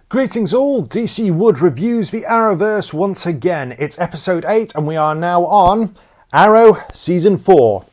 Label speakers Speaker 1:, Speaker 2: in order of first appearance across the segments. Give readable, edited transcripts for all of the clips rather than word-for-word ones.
Speaker 1: Greetings all, DC Wood reviews the Arrowverse once again. It's episode 8 and we are now on Arrow Season 4.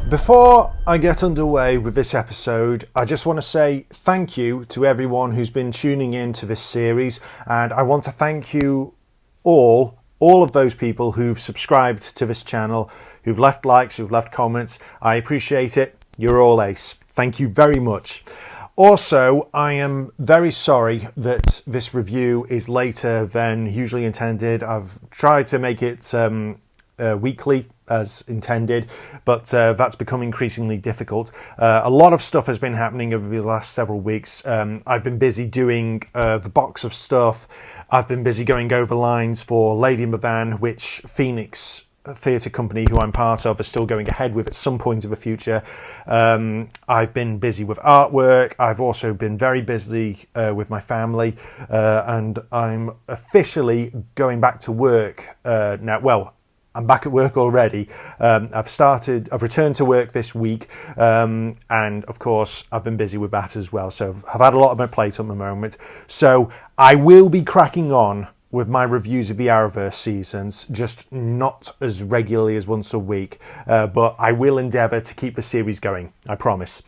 Speaker 1: Before I get underway with this episode, I just want to say thank you to everyone who's been tuning in to this series, and I want to thank you all of those people who've subscribed to this channel, who've left likes, who've left comments. I appreciate it. You're all ace. Thank you very much. Also, I am very sorry that this review is later than usually intended. I've tried to make it weekly as intended, but that's become increasingly difficult. A lot of stuff has been happening over the last several weeks. I've been busy doing the box of stuff. I've been busy going over lines for Lady in the Van, which Phoenix theatre company who I'm part of is still going ahead with at some point in the future. I've been busy with artwork. I've also been very busy with my family, and I'm officially going back to work now. Well, I'm back at work already. I've returned to work this week, and of course I've been busy with that as well, so I've had a lot on my plate at the moment. So I will be cracking on with my reviews of the Arrowverse seasons, just not as regularly as once a week, but I will endeavour to keep the series going, I promise.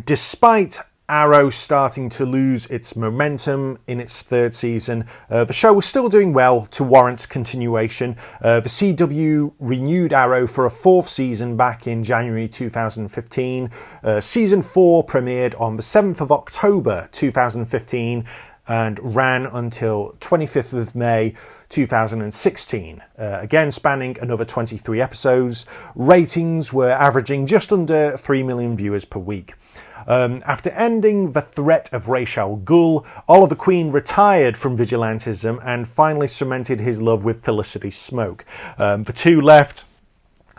Speaker 1: Despite Arrow starting to lose its momentum in its third season, the show was still doing well to warrant continuation. The CW renewed Arrow for a fourth season back in January 2015. Season 4 premiered on the 7th of October 2015 and ran until 25th of May 2016, again spanning another 23 episodes. Ratings were averaging just under 3 million viewers per week. After ending the threat of Ra's al Ghul, Oliver Queen retired from vigilantism and finally cemented his love with Felicity Smoke. The two left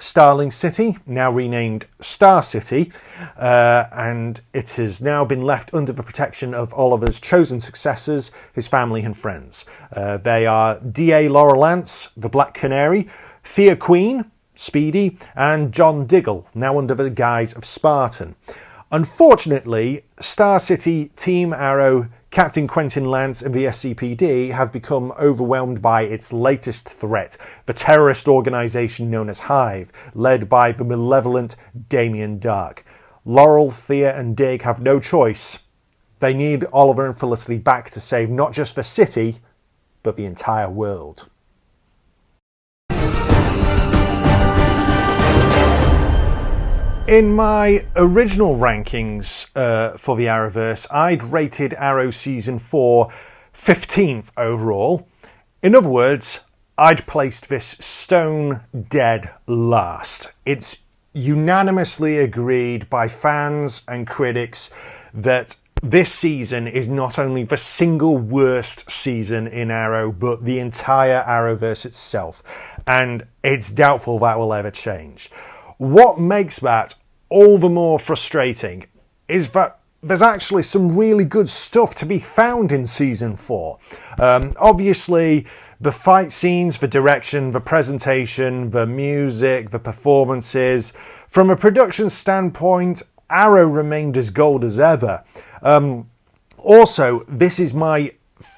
Speaker 1: Starling City, now renamed Star City, and it has now been left under the protection of Oliver's chosen successors, his family and friends. They are D.A. Laurel Lance, the Black Canary, Thea Queen, Speedy, and John Diggle, now under the guise of Spartan. Unfortunately, Star City, Team Arrow, Captain Quentin Lance and the SCPD have become overwhelmed by its latest threat, the terrorist organisation known as Hive, led by the malevolent Damien Dark. Laurel, Thea and Dig have no choice. They need Oliver and Felicity back to save not just the city, but the entire world. In my original rankings for the Arrowverse, I'd rated Arrow Season 4 15th overall. In other words, I'd placed this stone dead last. It's unanimously agreed by fans and critics that this season is not only the single worst season in Arrow, but the entire Arrowverse itself. And it's doubtful that will ever change. What makes that all the more frustrating is that there's actually some really good stuff to be found in Season 4. Obviously, the fight scenes, the direction, the presentation, the music, the performances. From a production standpoint, Arrow remained as gold as ever. Also, this is my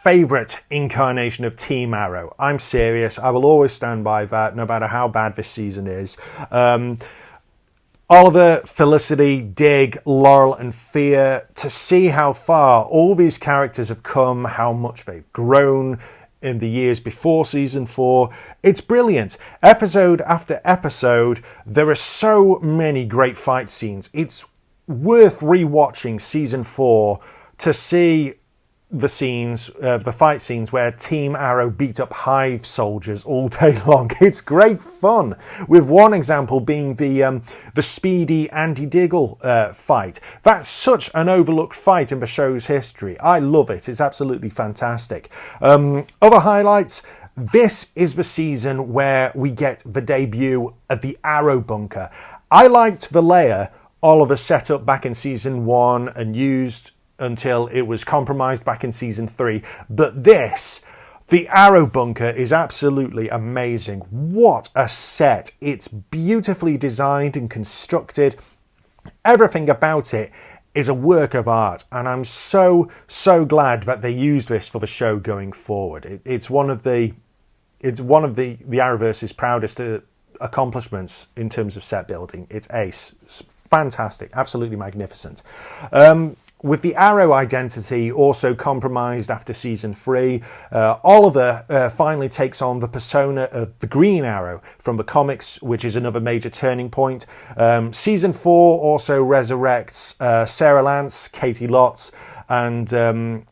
Speaker 1: favourite incarnation of Team Arrow. I'm serious. I will always stand by that, no matter how bad this season is. Oliver, Felicity, Dig, Laurel and Thea, to see how far all these characters have come, how much they've grown in the years before Season 4. It's brilliant. Episode after episode, there are so many great fight scenes. It's worth rewatching Season 4 to see the scenes, the fight scenes where Team Arrow beat up Hive soldiers all day long. It's great fun, with one example being the Speedy Andy Diggle fight. That's such an overlooked fight in the show's history. I love it. It's absolutely fantastic. Other highlights: this is the season where we get the debut of the Arrow Bunker. I liked the layer Oliver set up back in Season 1 and used until it was compromised back in Season 3. But this, the Arrow Bunker, is absolutely amazing. What a set. It's beautifully designed and constructed. Everything about it is a work of art, and I'm so glad that they used this for the show going forward. It's one of the Arrowverse's proudest accomplishments in terms of set building. It's ace. It's fantastic, absolutely magnificent. With the Arrow identity also compromised after season 3, Oliver finally takes on the persona of the Green Arrow from the comics, which is another major turning point. Season 4 also resurrects Sarah Lance, Katie Lotz, and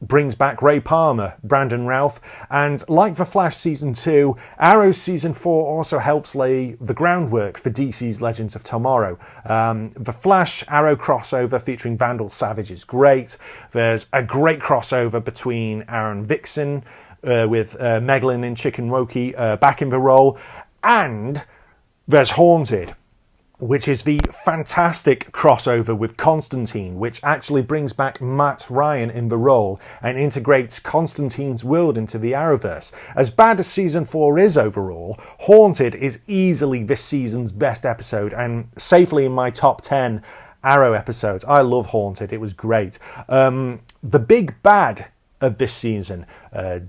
Speaker 1: brings back Ray Palmer, Brandon Routh, and like The Flash Season 2, Arrow Season 4 also helps lay the groundwork for DC's Legends of Tomorrow. The Flash Arrow crossover featuring Vandal Savage is great. There's a great crossover between Aaron Vixen with Meglin and Chicken Wokey back in the role, and there's Haunted, which is the fantastic crossover with Constantine, which actually brings back Matt Ryan in the role and integrates Constantine's world into the Arrowverse. As bad as Season 4 is overall, Haunted is easily this season's best episode and safely in my top 10 Arrow episodes. I love Haunted, it was great. The big bad of this season,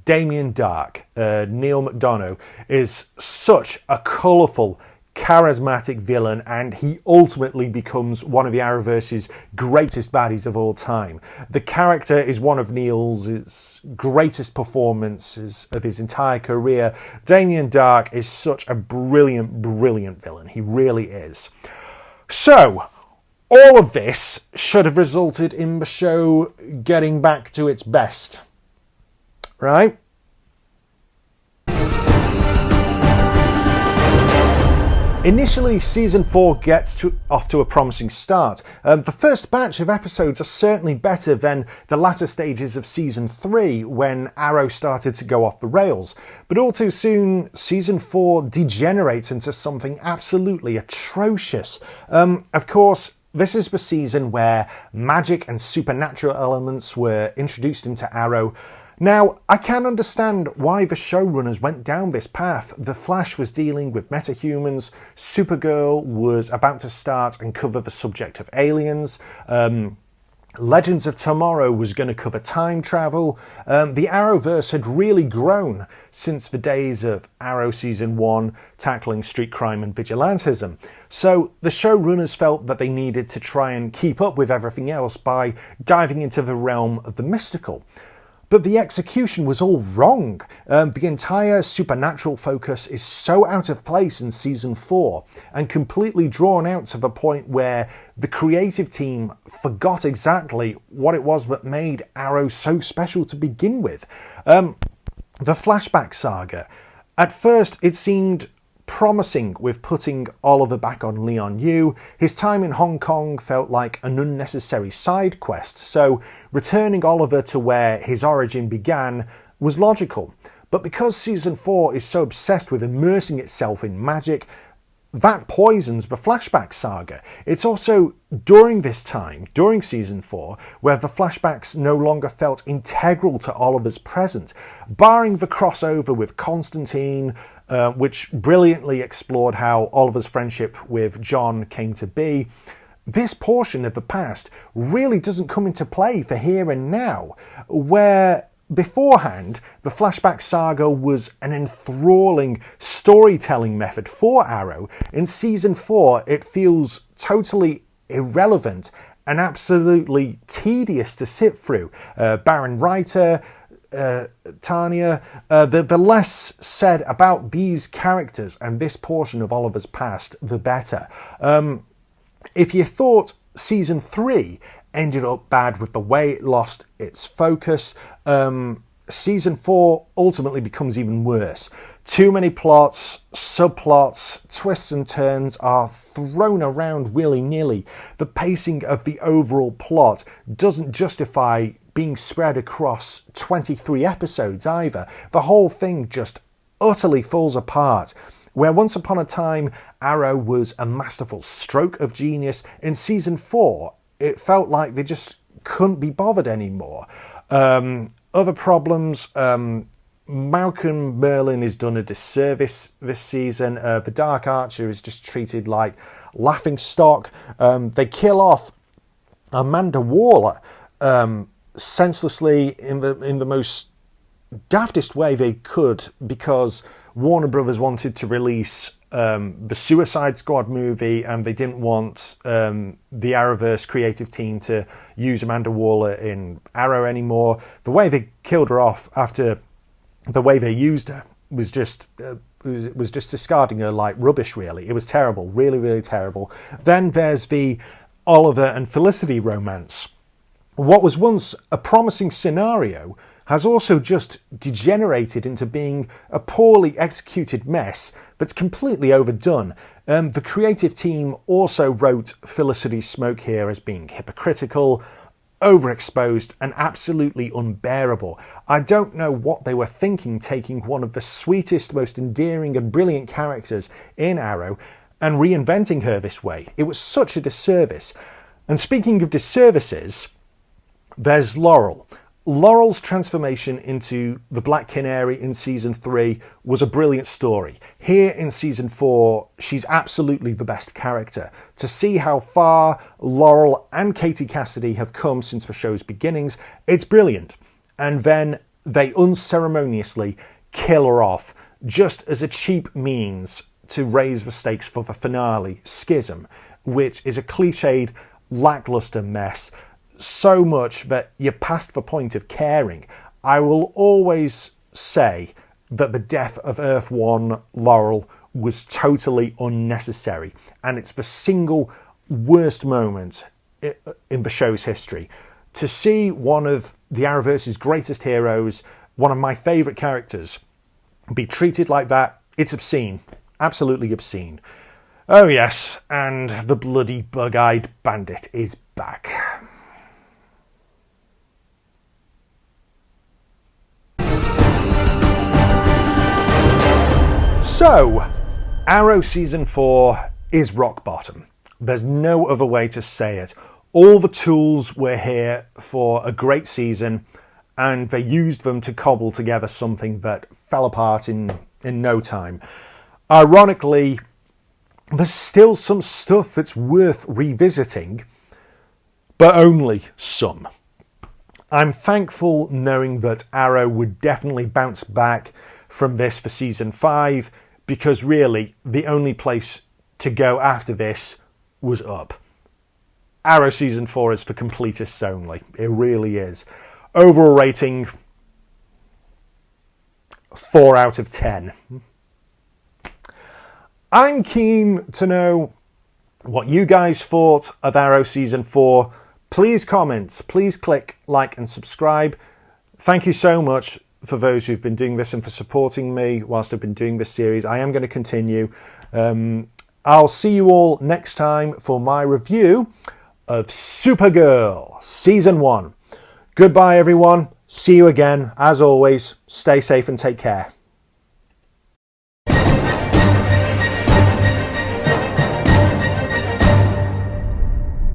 Speaker 1: Damien Dark, Neil McDonough, is such a colourful, charismatic villain, and he ultimately becomes one of the Arrowverse's greatest baddies of all time. The character is one of Neil's greatest performances of his entire career. Damien Dark is such a brilliant villain. He really is. So, all of this should have resulted in the show getting back to its best, right? Initially, Season 4 gets off to a promising start. The first batch of episodes are certainly better than the latter stages of Season 3, when Arrow started to go off the rails. But all too soon, Season 4 degenerates into something absolutely atrocious. Of course, this is the season where magic and supernatural elements were introduced into Arrow. Now, I can understand why the showrunners went down this path. The Flash was dealing with metahumans, Supergirl was about to start and cover the subject of aliens, Legends of Tomorrow was going to cover time travel. The Arrowverse had really grown since the days of Arrow Season 1 tackling street crime and vigilantism. So the showrunners felt that they needed to try and keep up with everything else by diving into the realm of the mystical. But the execution was all wrong. The entire supernatural focus is so out of place in Season 4 and completely drawn out to the point where the creative team forgot exactly what it was that made Arrow so special to begin with. The flashback saga. At first, it seemed promising with putting Oliver back on Leon Yu. His time in Hong Kong felt like an unnecessary side quest, so returning Oliver to where his origin began was logical. But because Season 4 is so obsessed with immersing itself in magic, that poisons the flashback saga. It's also during this time, during Season 4, where the flashbacks no longer felt integral to Oliver's present. Barring the crossover with Constantine, which brilliantly explored how Oliver's friendship with John came to be, this portion of the past really doesn't come into play for here and now, where beforehand the flashback saga was an enthralling storytelling method for Arrow. In Season 4, it feels totally irrelevant and absolutely tedious to sit through. Baron Reiter, Tanya, the less said about these characters and this portion of Oliver's past, the better. If you thought Season 3 ended up bad with the way it lost its focus, Season 4 ultimately becomes even worse. Too many plots, subplots, twists and turns are thrown around willy-nilly. The pacing of the overall plot doesn't justify being spread across 23 episodes either. The whole thing just utterly falls apart. Where once upon a time Arrow was a masterful stroke of genius, in Season 4 it felt like they just couldn't be bothered anymore. Other problems, Malcolm Merlin is done a disservice this season. The Dark Archer is just treated like laughingstock. They kill off Amanda Waller senselessly in the most daftest way they could, because Warner Brothers wanted to release the Suicide Squad movie, and they didn't want the Arrowverse creative team to use Amanda Waller in Arrow anymore. The way they killed her off after the way they used her was just was just discarding her like rubbish, really. It was terrible, really, really terrible. Then there's the Oliver and Felicity romance. What was once a promising scenario has also just degenerated into being a poorly executed mess that's completely overdone. The creative team also wrote Felicity Smoke here as being hypocritical, overexposed, and absolutely unbearable. I don't know what they were thinking, taking one of the sweetest, most endearing and brilliant characters in Arrow and reinventing her this way. It was such a disservice. And speaking of disservices, there's Laurel. Laurel's transformation into the Black Canary in Season 3 was a brilliant story. Here in Season 4, she's absolutely the best character. To see how far Laurel and Katie Cassidy have come since the show's beginnings, it's brilliant. And then they unceremoniously kill her off, just as a cheap means to raise the stakes for the finale, Schism, which is a cliched, lackluster mess. So much that you're past the point of caring. I will always say that the death of Earth 1 Laurel was totally unnecessary, and it's the single worst moment in the show's history. To see one of the Arrowverse's greatest heroes, one of my favourite characters, be treated like that, it's obscene. Absolutely obscene. Oh yes, and the bloody bug-eyed bandit is back. So, Arrow Season 4 is rock bottom. There's no other way to say it. All the tools were here for a great season, and they used them to cobble together something that fell apart in no time. Ironically, there's still some stuff that's worth revisiting, but only some. I'm thankful knowing that Arrow would definitely bounce back from this for Season 5, because really the only place to go after this was up. Arrow Season 4 is for completists only. It really is. Overall rating, 4 out of 10. I'm keen to know what you guys thought of Arrow Season 4. Please comment, please click like and subscribe. Thank you so much for those who've been doing this and for supporting me whilst I've been doing this series. I am going to continue. I'll see you all next time for my review of Supergirl Season 1. Goodbye everyone. See you again. As always, stay safe and take care.